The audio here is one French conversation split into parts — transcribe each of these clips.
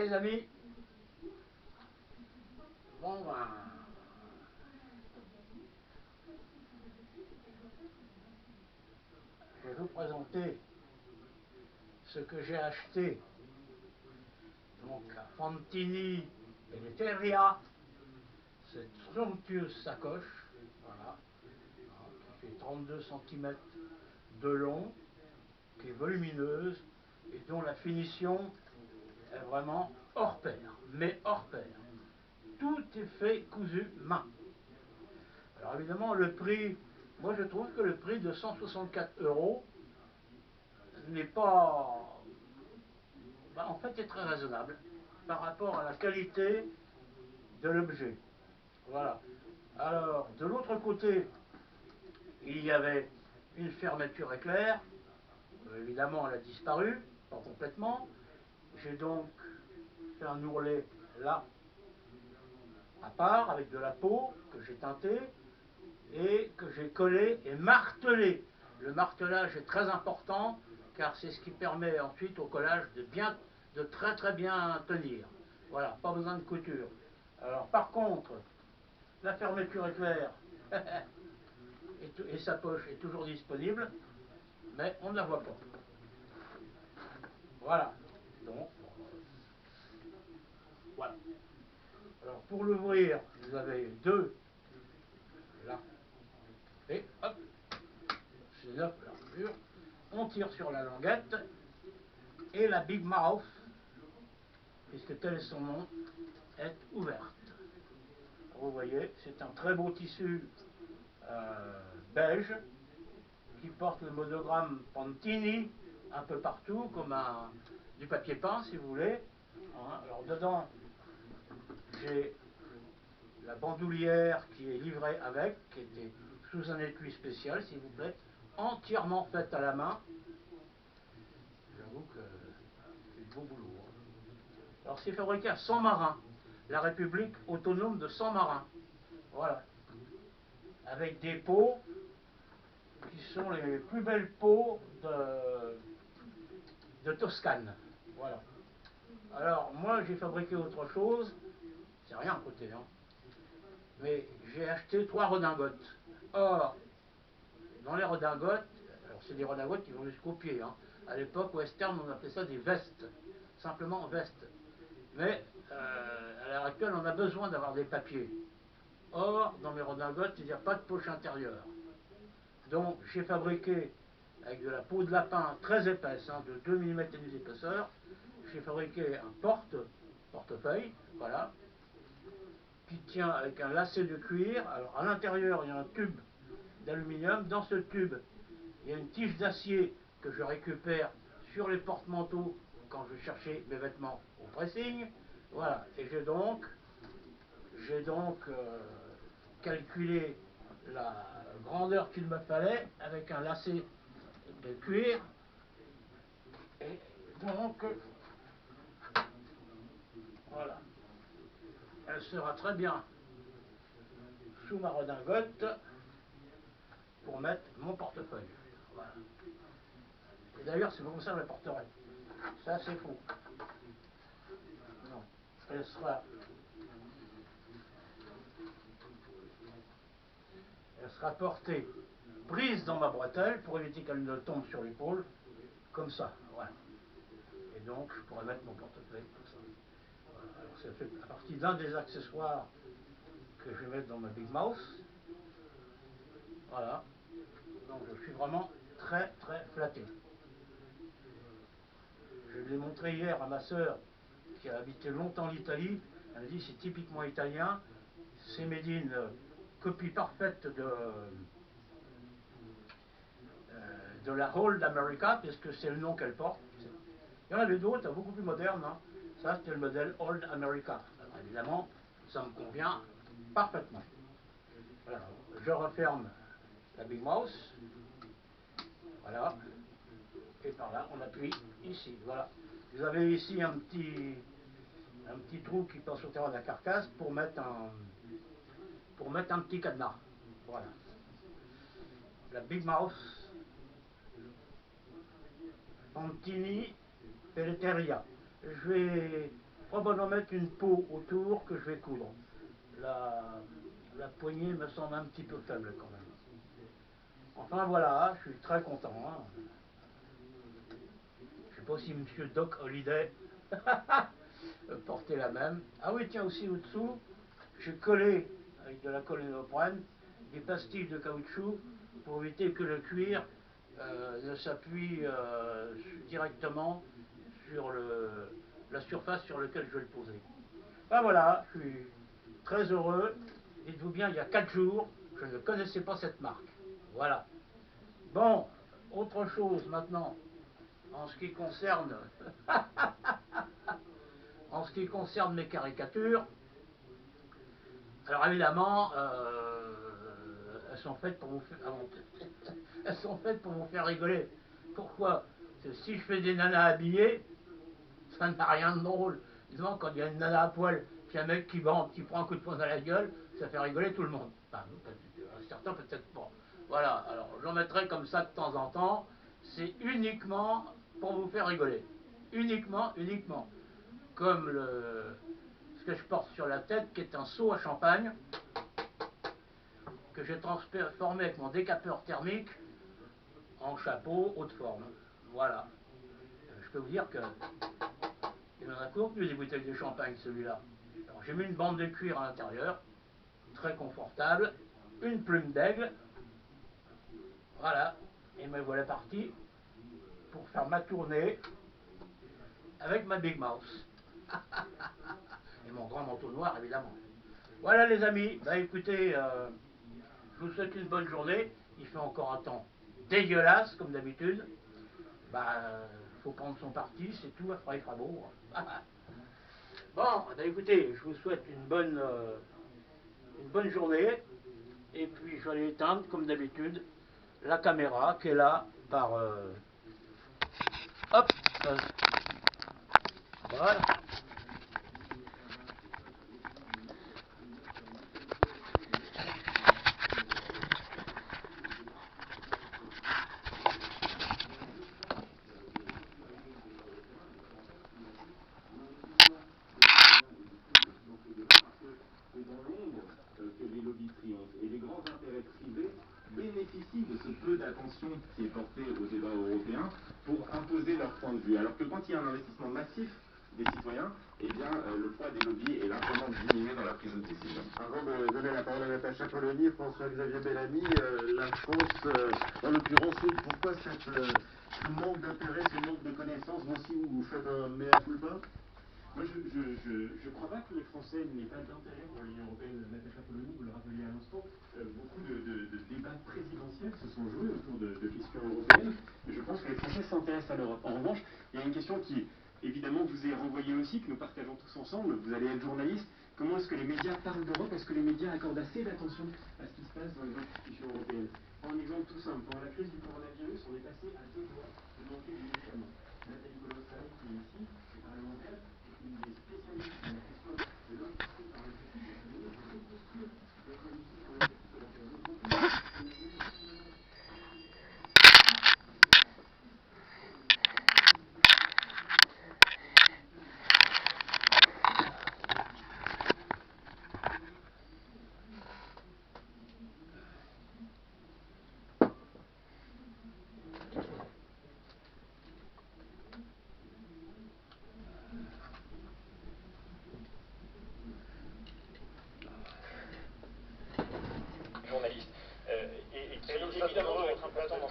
les amis. Bon ben, je vais vous présenter ce que j'ai acheté. Donc la Fantini Pelletteria, cette somptueuse sacoche, voilà, qui fait 32 cm de long, qui est volumineuse et dont la finition est vraiment hors pair, mais hors pair. Tout est fait cousu main. Alors évidemment, le prix, moi je trouve que le prix de 164 € n'est pas, en fait, est très raisonnable par rapport à la qualité de l'objet. Voilà. Alors, de l'autre côté, il y avait une fermeture éclair. Évidemment, elle a disparu, pas complètement. J'ai donc fait un ourlet là, à part, avec de la peau que j'ai teintée et que j'ai collé et martelé. Le martelage est très important car c'est ce qui permet ensuite au collage de très très bien tenir. Voilà, pas besoin de couture. Alors par contre, la fermeture éclair et sa poche est toujours disponible, mais on ne la voit pas. Voilà. Donc, voilà. Alors pour l'ouvrir, vous avez deux là. Et hop, c'est neuf l'ouverture. On tire sur la languette et la Big Mouth, puisque tel est son nom, est ouverte. Vous voyez, c'est un très beau tissu beige qui porte le monogramme Fantini un peu partout, comme du papier peint si vous voulez. Hein, alors dedans, j'ai la bandoulière qui est livrée avec, qui était sous un étui spécial s'il vous plaît, entièrement faite à la main. J'avoue que c'est du beau boulot. Alors c'est fabriqué à Saint-Marin, la République autonome de Saint-Marin. Voilà. Avec des peaux qui sont les plus belles peaux de Toscane. Voilà. Alors moi j'ai fabriqué autre chose, c'est rien à côté, hein. Mais j'ai acheté 3 redingotes. Or, dans les redingotes, alors c'est des redingotes qui vont jusqu'aux pieds, hein. À l'époque western on appelait ça des vestes, simplement vestes. Mais à l'heure actuelle on a besoin d'avoir des papiers. Or, dans mes redingotes, il n'y a pas de poche intérieure. Donc j'ai fabriqué avec de la peau de lapin très épaisse, hein, de 2 mm et demi d'épaisseur, j'ai fabriqué un portefeuille, voilà, qui tient avec un lacet de cuir. Alors à l'intérieur il y a un tube d'aluminium, dans ce tube il y a une tige d'acier que je récupère sur les porte-manteaux quand je cherchais mes vêtements au pressing, voilà, et j'ai donc calculé la grandeur qu'il me fallait avec un lacet de cuir, et donc voilà, elle sera très bien sous ma redingote pour mettre mon portefeuille. Voilà. Et d'ailleurs c'est comme ça que je la porterai. Ça c'est faux. Non. Elle sera portée prise dans ma bretelle pour éviter qu'elle ne tombe sur l'épaule, comme ça, voilà. Et donc je pourrais mettre mon portefeuille comme ça. Voilà. Alors ça fait partie d'un des accessoires que je vais mettre dans ma Big Mouth. Voilà. Donc je suis vraiment très très flatté. Je l'ai montré hier à ma sœur qui a habité longtemps l'Italie. Elle m'a dit c'est typiquement italien. C'est made in copie parfaite de la Old America, puisque c'est le nom qu'elle porte. Il y en avait d'autres, beaucoup plus modernes, hein. Ça, c'était le modèle Old America. Alors, évidemment, ça me convient parfaitement. Voilà. Je referme la Big Mouth. Voilà. Et par là, on appuie ici. Voilà. Vous avez ici un petit trou qui passe au travers de la carcasse pour mettre un petit cadenas. Voilà. La Big Mouth Fantini Pelletteria. Je vais probablement mettre une peau autour que je vais coudre. La poignée me semble un petit peu faible quand même. Enfin voilà, je suis très content. Hein. Je ne sais pas si M. Doc Holliday portait la même. Ah oui, tiens, aussi au-dessous, j'ai collé avec de la colle néoprène des pastilles de caoutchouc pour éviter que le cuir ne s'appuie directement sur la surface sur laquelle je vais le poser. Ben voilà, je suis très heureux. Dites-vous bien, il y a 4 jours, je ne connaissais pas cette marque. Voilà. Bon, autre chose maintenant, en ce qui concerne, en ce qui concerne mes caricatures. Alors évidemment, elles sont faites pour vous faire, elles sont faites pour vous faire rigoler. Pourquoi? Si je fais des nanas habillées, ça n'a rien de drôle. Disons, quand il y a une nana à poil, puis un mec qui bande, qui prend un coup de poing dans la gueule, ça fait rigoler tout le monde. Enfin, certains peut-être pas. Voilà, alors j'en mettrai comme ça de temps en temps. C'est uniquement pour vous faire rigoler. Uniquement, uniquement. Comme ce que je porte sur la tête, qui est un seau à champagne, que j'ai transformé avec mon décapeur thermique en chapeau haute forme. Voilà. Je peux vous dire que il en a contenu des bouteilles de champagne, celui-là. Alors j'ai mis une bande de cuir à l'intérieur, très confortable, une plume d'aigle, voilà, et me voilà parti pour faire ma tournée avec ma Big Mouse. Et mon grand manteau noir, évidemment. Voilà les amis, bah écoutez, je vous souhaite une bonne journée. Il fait encore un temps dégueulasse, comme d'habitude. Bah, faut prendre son parti, c'est tout, après il fera beau. Bon, bah écoutez, je vous souhaite une bonne journée. Et puis je vais aller éteindre, comme d'habitude, la caméra qui est là par... hop, voilà. Bénéficient de ce peu d'attention qui est porté aux débats européens pour imposer leur point de vue. Alors que quand il y a un investissement massif des citoyens, eh bien, le poids des lobbies est largement diminué dans la prise de décision. Avant de donner la parole à Natacha Polony, François-Xavier Bellamy, la France, en l'occurrence, pourquoi ce manque d'intérêt, ce manque de connaissances? Vous aussi, vous faites un mea culpa? Moi, je crois pas que les Français n'aient pas d'intérêt pour l'Union européenne. Natacha Polony, vous le rappeliez à l'instant, beaucoup de débats présidentiels se sont joués autour de questions européennes. Je pense que les Français s'intéressent à l'Europe. En revanche, il y a une question qui, évidemment, vous est renvoyée aussi, que nous partageons tous ensemble. Vous allez être journaliste. Comment est-ce que les médias parlent d'Europe? Est-ce que les médias accordent assez d'attention à ce qui se passe dans les institutions européennes? Un exemple tout simple. Pendant la crise du coronavirus, on est passé à 2 doigts de manquer du médicament. Nathalie Colossaille, qui est ici, est parlementaire, une des spécialistes de la question de l'industrie pharmaceutique, de reconstruire les politiques pharmaceutiques européennes. Journaliste, et qui est évidemment être important dans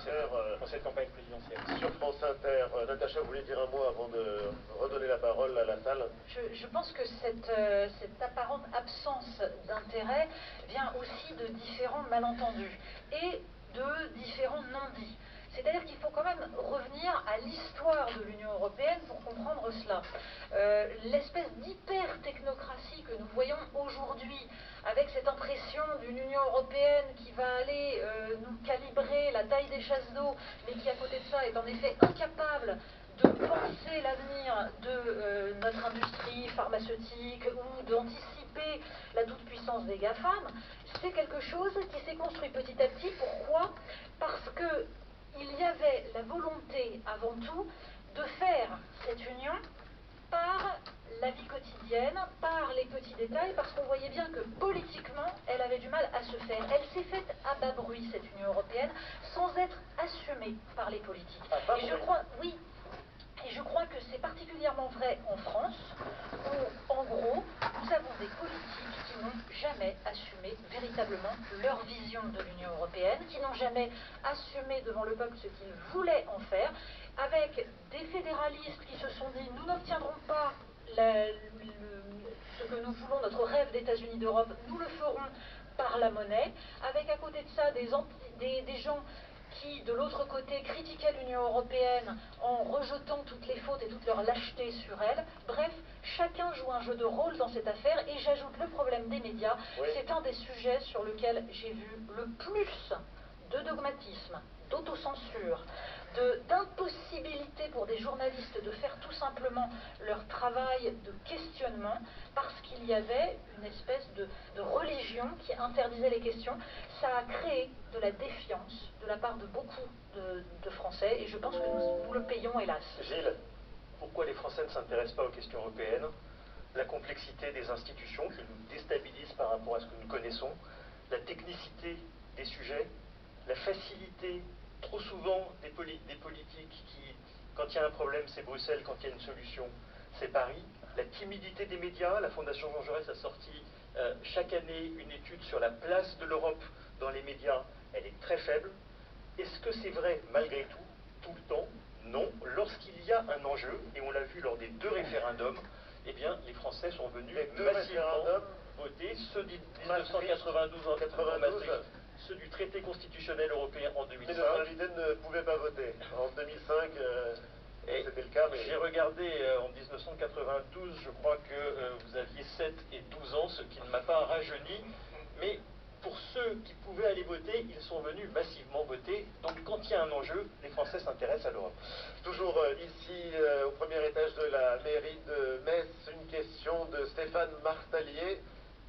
cette campagne présidentielle. Sur France Inter, Natacha voulait dire un mot avant de redonner la parole à la salle. Je pense que cette apparente absence d'intérêt vient aussi de différents malentendus et de différents non-dits. C'est-à-dire qu'il faut quand même revenir à l'histoire de l'Union européenne pour comprendre cela. L'espèce d'hyper-technocratie que nous voyons aujourd'hui, avec cette impression d'une Union européenne qui va aller nous calibrer la taille des chasses d'eau, mais qui à côté de ça est en effet incapable de penser l'avenir de notre industrie pharmaceutique ou d'anticiper la toute-puissance des GAFAM, c'est quelque chose qui s'est construit petit à petit. Pourquoi? Parce que il y avait la volonté, avant tout, de faire cette union par la vie quotidienne, par les petits détails, parce qu'on voyait bien que politiquement, elle avait du mal à se faire. Elle s'est faite à bas bruit, cette Union européenne, sans être assumée par les politiques. Et je crois, oui, et je crois que c'est particulièrement vrai en France, où, en gros, nous avons des politiques qui n'ont jamais assumé véritablement leur vision de l'Union européenne, qui n'ont jamais assumé devant le peuple ce qu'ils voulaient en faire, avec des fédéralistes qui se sont dit « nous n'obtiendrons pas ce que nous voulons, notre rêve d'États-Unis d'Europe, nous le ferons par la monnaie », avec à côté de ça des gens qui, de l'autre côté, critiquaient l'Union européenne en rejetant toutes les fautes et toute leur lâcheté sur elle. Bref, chacun joue un jeu de rôle dans cette affaire, et j'ajoute le problème des médias. Oui. C'est un des sujets sur lequel j'ai vu le plus de dogmatisme, d'autocensure, d'impossibilité pour des journalistes de faire tout simplement leur travail de questionnement, parce qu'il y avait une espèce de religion qui interdisait les questions. Ça a créé de la défiance de la part de beaucoup de Français, et je pense que nous le payons, hélas. Gilles, pourquoi les Français ne s'intéressent pas aux questions européennes? La complexité des institutions qui nous déstabilisent par rapport à ce que nous connaissons, la technicité des sujets, la facilité trop souvent des politiques qui, quand il y a un problème, c'est Bruxelles, quand il y a une solution, c'est Paris. La timidité des médias, la Fondation Jean Jaurès a sorti chaque année une étude sur la place de l'Europe dans les médias, elle est très faible. Est-ce que c'est vrai malgré tout le temps? Non. Lorsqu'il y a un enjeu, et on l'a vu lors des 2 référendums, eh bien les Français sont venus massivement voter, ceux de 1992 en 92, ceux du traité constitutionnel européen en 2005. Mais nos invités ne pouvaient pas voter. En 2005, c'était le cas. Mais... J'ai regardé en 1992, je crois que vous aviez 7 et 12 ans, ce qui ne m'a pas rajeuni. Mais pour ceux qui pouvaient aller voter, ils sont venus massivement voter. Donc quand il y a un enjeu, les Français s'intéressent à l'Europe. Toujours ici, au premier étage de la mairie de Metz, une question de Stéphane Martalier.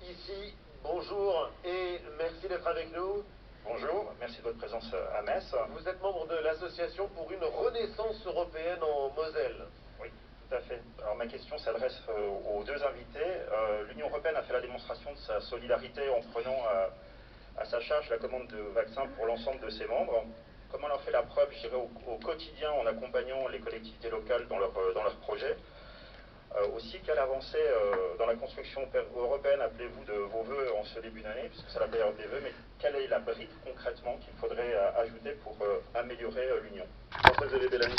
Ici, bonjour et merci d'être avec nous. Bonjour, merci de votre présence à Metz. Vous êtes membre de l'association pour une renaissance européenne en Moselle. Oui, tout à fait. Alors ma question s'adresse aux 2 invités. L'Union européenne a fait la démonstration de sa solidarité en prenant à sa charge la commande de vaccins pour l'ensemble de ses membres. Comme on en fait la preuve, je dirais, au quotidien en accompagnant les collectivités locales dans leurs projets. Aussi, quelle avancée dans la construction européenne appelez-vous de vos voeux en ce début d'année, puisque c'est la période des vœux, mais quelle est la brique concrètement qu'il faudrait ajouter pour améliorer l'Union? François-Xavier Bellamy.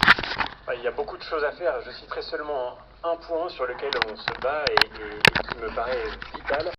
Il y a beaucoup de choses à faire. Je citerai seulement un point sur lequel on se bat et qui me paraît vital,